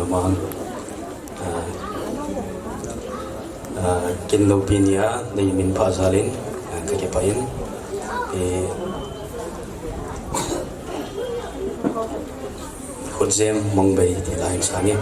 Mang kin lo pinia nei min pha zalin ka ke pain Khutjem Mongbei thì là hình sáng nhé.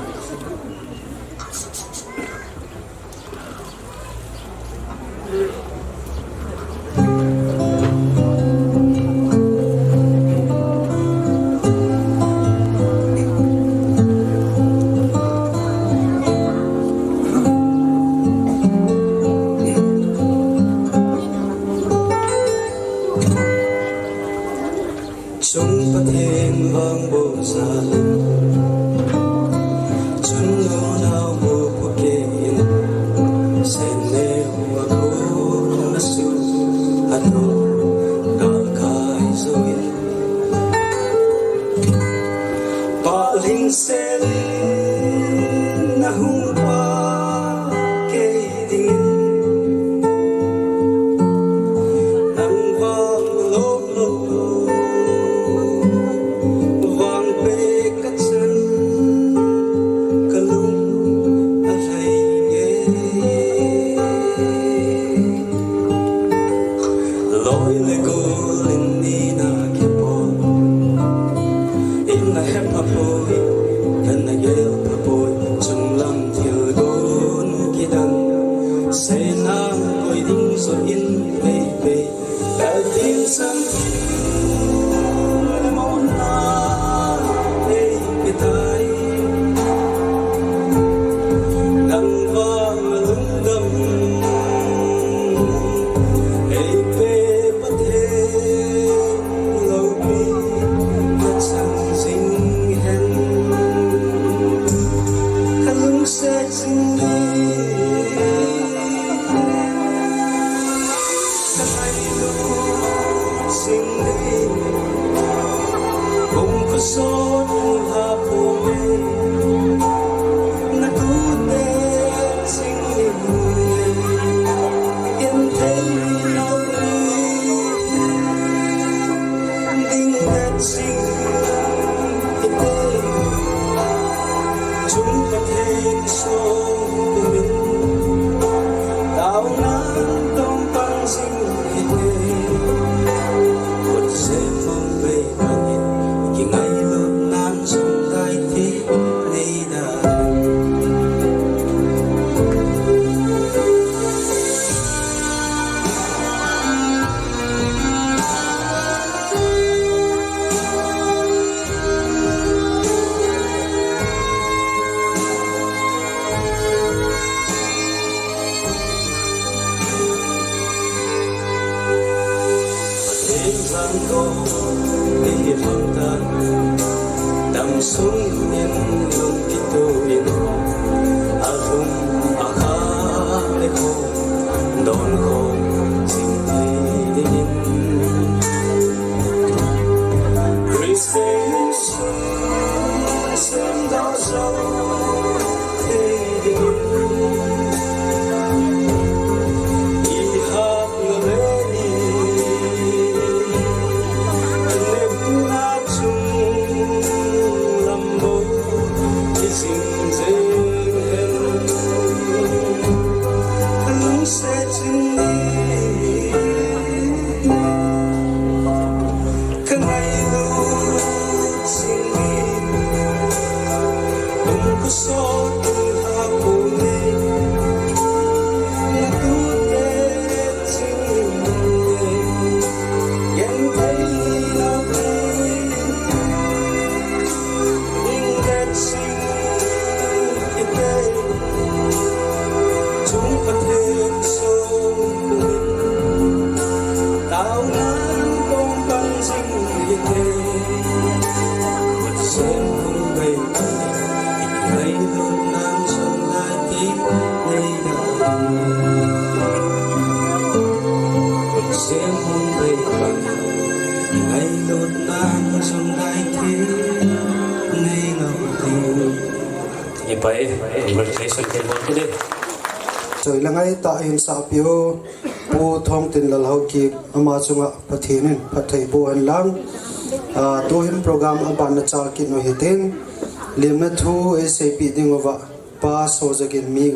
Rồi là ngay tại hiện xã biểu bộ Thongtinal hậu kỳ mà chúng ta phát hiện phát thầy bộ hành lang tu hình program ở ban chợ kinh nội hitin liam na thu e se pi ding ova pa so jakin mi